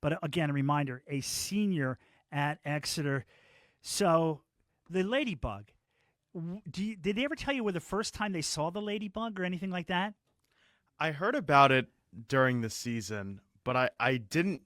but again, a reminder, a senior at Exeter. So the Ladybug, did they ever tell you where the first time they saw the Ladybug or anything like that? I heard about it during the season, but I didn't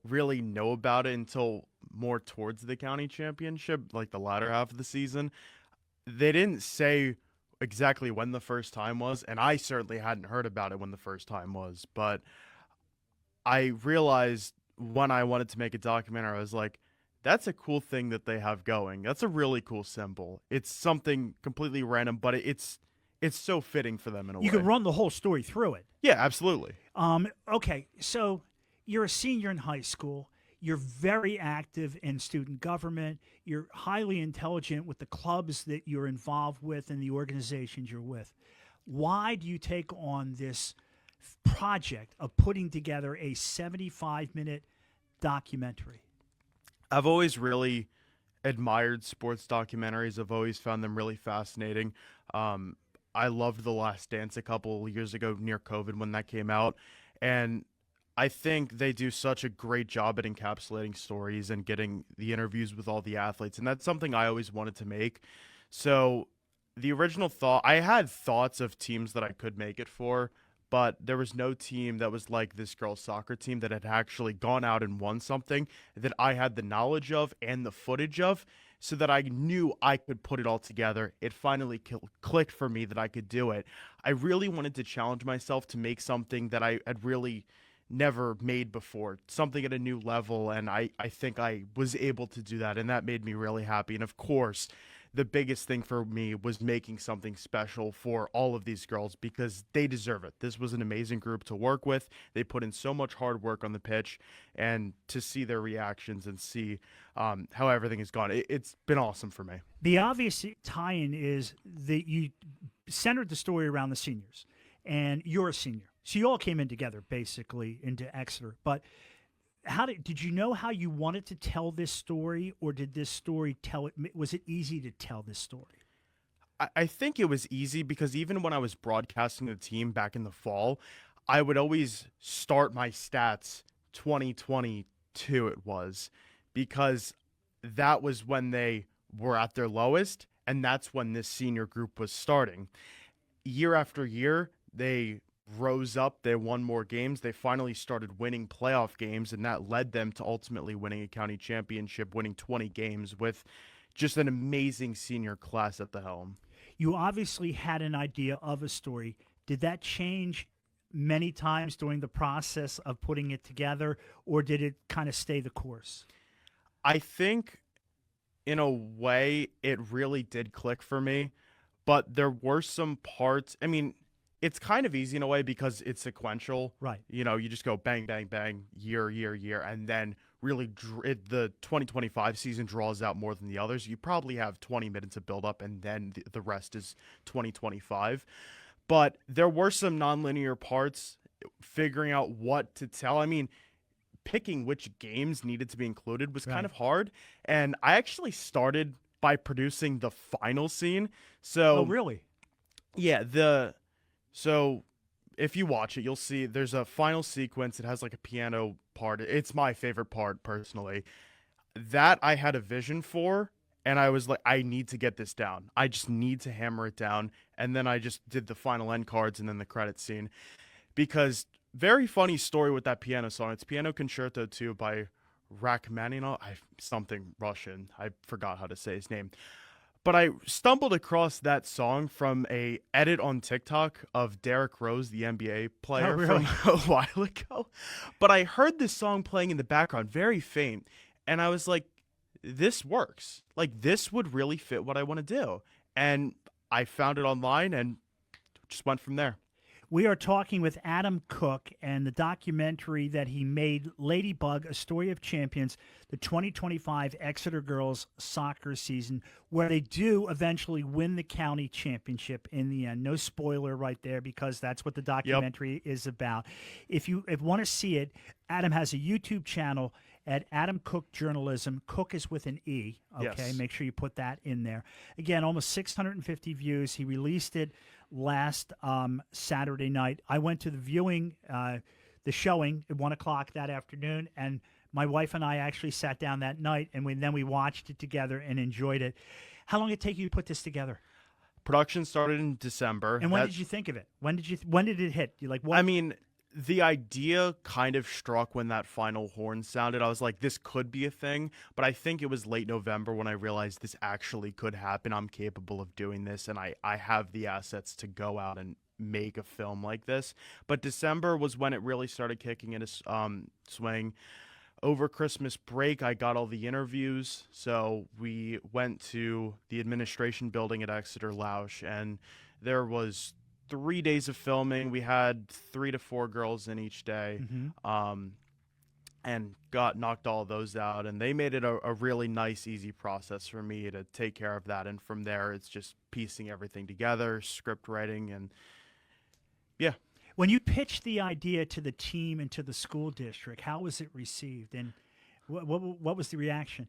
really know about it until more towards the county championship, like the latter half of the season. They didn't say exactly when the first time was, and I certainly hadn't heard about it when the first time was, but I realized when I wanted to make a documentary, I was like, that's a cool thing that they have going. That's a really cool symbol. It's something completely random, but it's so fitting for them in a You could way. run the whole story through it. Yeah, absolutely. Okay, so you're a senior in high school. You're very active in student government. You're highly intelligent with the clubs that you're involved with and the organizations you're with. Why do you take on this project of putting together a 75-minute documentary? I've always really admired sports documentaries. I've always found them really fascinating. Um, I loved The Last Dance a couple years ago near COVID when that came out. And I think they do such a great job at encapsulating stories and getting the interviews with all the athletes. And that's something I always wanted to make. So the original thought, I had thoughts of teams that I could make it for, but there was no team that was like this girls' soccer team that had actually gone out and won something that I had the knowledge of and the footage of, so that I knew I could put it all together. It finally clicked for me that I could do it. I really wanted to challenge myself to make something that I had really never made before, something at a new level, and I think I was able to do that, and that made me really happy. And of course, the biggest thing for me was making something special for all of these girls because they deserve it. This was an amazing group to work with. They put in so much hard work on the pitch, and to see their reactions and see how everything has gone, it's been awesome for me. The obvious tie-in is that you centered the story around the seniors, and you're a senior, so you all came in together basically into Exeter. But how did you know how you wanted to tell this story, or did this story tell it? Was it easy to tell this story? I think it was easy because even when I was broadcasting the team back in the fall, I would always start my stats 2022, it was, because that was when they were at their lowest, and that's when this senior group was starting. Year after year, they rose up, they won more games, they finally started winning playoff games, and that led them to ultimately winning a county championship, winning 20 games with just an amazing senior class at the helm. You obviously had an idea of a story. Did that change many times during the process of putting it together, or did it kind of stay the course? I think in a way it really did click for me, but there were some parts, I mean, it's kind of easy in a way because it's sequential. Right. You know, you just go bang, bang, bang, year, and then really the 2025 season draws out more than the others. You probably have 20 minutes of build up, and then the rest is 2025. But there were some nonlinear parts figuring out what to tell. I mean, picking which games needed to be included was kind Right. of hard. And I actually started by producing the final scene. Oh, So, really? yeah, so if you watch it, you'll see there's a final sequence. It has like a piano part. It's my favorite part personally. That I had a vision for, and I was like, I need to get this down. I just need to hammer it down. And then I just did the final end cards and then the credit scene. Because very funny story with that piano song. It's Piano Concerto 2 by Rachmaninoff. Something Russian. I forgot how to say his name. But I stumbled across that song from a edit on TikTok of Derrick Rose, the NBA player, really? from a while ago. But I heard this song playing in the background, very faint, and I was like, this works. Like, this would really fit what I want to do. And I found it online and just went from there. We are talking with Adam Cook and the documentary that he made, Ladybug, A Story of Champions, the 2025 Exeter girls soccer season, where they do eventually win the county championship in the end. No spoiler right there, because that's what the documentary is about. If you want to see it, Adam has a YouTube channel at Adam Cook Journalism. Cook is with an E, okay? Yes. Make sure you put that in there. Again, almost 650 views. He released it last Saturday night. I went to the viewing the showing at 1 o'clock that afternoon, and my wife and I actually sat down that night, and then we watched it together and enjoyed it. How long did it take you to put this together? Production started in December. And when did you think of it? When did it hit? You like what? I mean, the idea kind of struck when that final horn sounded. I was like, this could be a thing, but I think it was late November when I realized this actually could happen. I'm capable of doing this, and I have the assets to go out and make a film like this. But December was when it really started kicking into swing. Over Christmas break, I got all the interviews, so we went to the administration building at Exeter Loush, and there was 3 days of filming. We had 3 to 4 girls in each day, and knocked all those out. And they made it a really nice, easy process for me to take care of that. And from there, it's just piecing everything together, script writing, and yeah. When you pitched the idea to the team and to the school district, how was it received, and what was the reaction?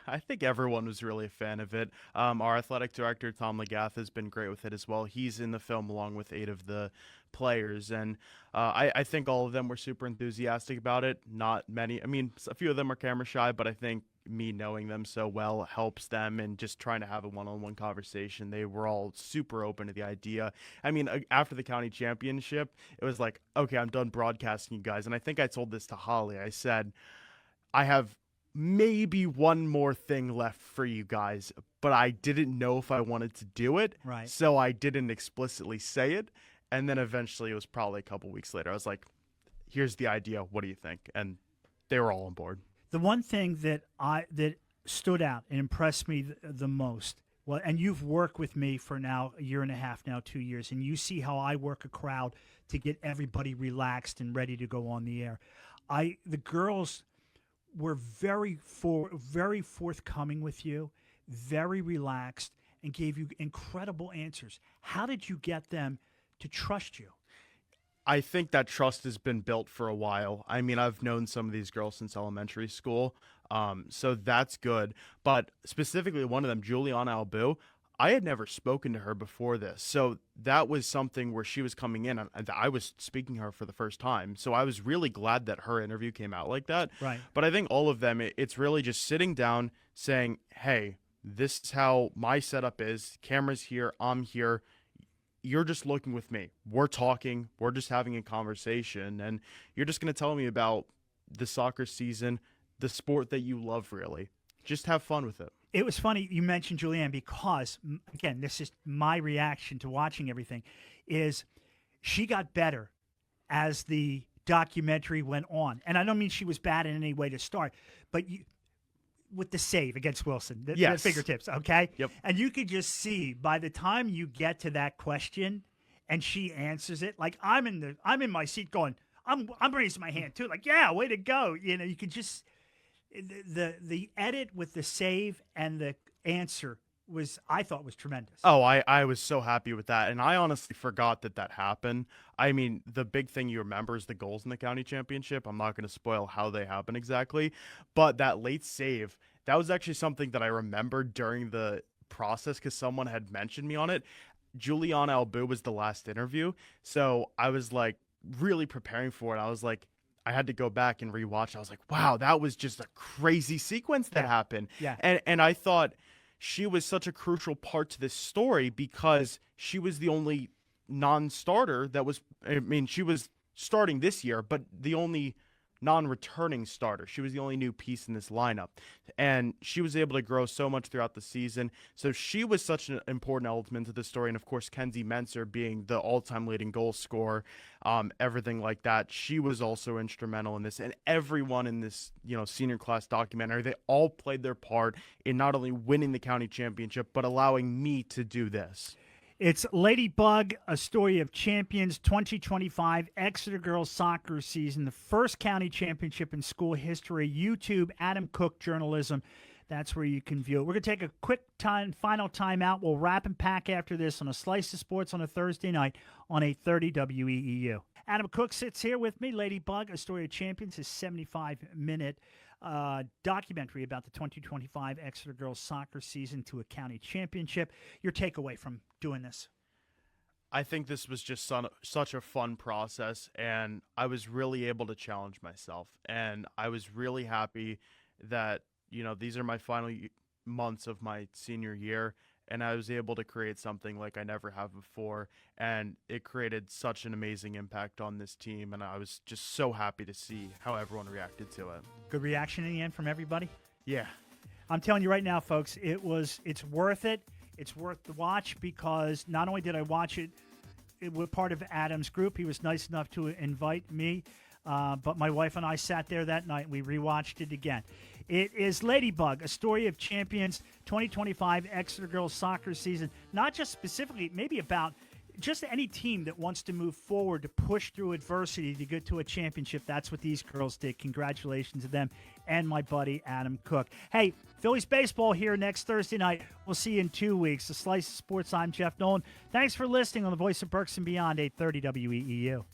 I think everyone was really a fan of it. Our athletic director, Tom Legath, has been great with it as well. He's in the film along with 8 of the players, and I think all of them were super enthusiastic about it. Not many. I mean, a few of them are camera shy, but I think me knowing them so well helps them, and just trying to have a one-on-one conversation. They were all super open to the idea. I mean, after the county championship, it was like, okay, I'm done broadcasting you guys. And I think I told this to Holly. I said, I have maybe one more thing left for you guys, but I didn't know if I wanted to do it. Right. So I didn't explicitly say it. And then eventually, it was probably a couple weeks later, I was like, here's the idea. What do you think? And they were all on board. The one thing that stood out and impressed me the most, well, and you've worked with me for now a year and a half, now 2 years, and you see how I work a crowd to get everybody relaxed and ready to go on the air. The girls were very forthcoming with you, very relaxed, and gave you incredible answers. How did you get them to trust you? I think that trust has been built for a while. I mean, I've known some of these girls since elementary school, so that's good. But specifically, one of them, Juliana Albu, I had never spoken to her before this. So that was something where she was coming in, and I was speaking to her for the first time. So I was really glad that her interview came out like that. Right. But I think all of them, it's really just sitting down saying, hey, this is how my setup is. Camera's here. I'm here. You're just looking with me. We're talking. We're just having a conversation. And you're just going to tell me about the soccer season, the sport that you love, really. Just have fun with it. It was funny you mentioned Julianne because, again, this is my reaction to watching everything, is she got better as the documentary went on. And I don't mean she was bad in any way to start, but with the save against Wilson, the fingertips, okay? Yep. And you could just see by the time you get to that question and she answers it, like I'm in my seat going, I'm raising my hand too, like, yeah, way to go. You know, you could just the edit with the save and the answer I thought was tremendous. Oh, I was so happy with that. And I honestly forgot that happened. I mean, the big thing you remember is the goals in the county championship. I'm not going to spoil how they happen exactly. But that late save, that was actually something that I remembered during the process because someone had mentioned me on it. Juliana Albu was the last interview. So I was like really preparing for it. I was like, I had to go back and rewatch. I was like, wow, that was just a crazy sequence that happened. Yeah. And I thought she was such a crucial part to this story because she was the only non-starter that was, I mean, she was starting this year, but the only non-returning starter. She was the only new piece in this lineup. And she was able to grow so much throughout the season. So she was such an important element to the story. And of course, Kenzie Menser being the all-time leading goal scorer, everything like that. She was also instrumental in this. And everyone in this, senior class documentary, they all played their part in not only winning the county championship, but allowing me to do this. It's Ladybug, A Story of Champions 2025 Exeter Girls Soccer Season, the first county championship in school history. YouTube, Adam Cook Journalism. That's where you can view it. We're going to take a quick final timeout. We'll wrap and pack after this on a Slice of Sports on a Thursday night on 8:30 WEEU. Adam Cook sits here with me. Ladybug, A Story of Champions, is 75-minute documentary about the 2025 Exeter Girls Soccer Season to a county championship. Your takeaway from doing this? I think this was just such a fun process, and I was really able to challenge myself. And I was really happy that, these are my final months of my senior year, and I was able to create something like I never have before. And it created such an amazing impact on this team, and I was just so happy to see how everyone reacted to it. Good reaction in the end from everybody? Yeah. I'm telling you right now, folks, it's worth it. It's worth the watch because not only did I watch it, it was part of Adam's group. He was nice enough to invite me, but my wife and I sat there that night. We rewatched it again. It is Ladybug, a story of champions, 2025 Exeter girls soccer season. Not just specifically, maybe about just any team that wants to move forward, to push through adversity to get to a championship. That's what these girls did. Congratulations to them and my buddy Adam Cook. Hey, Phillies baseball here next Thursday night. We'll see you in 2 weeks. The Slice of Sports, I'm Jeff Nolan. Thanks for listening on the Voice of Berks and Beyond, 830 WEEU.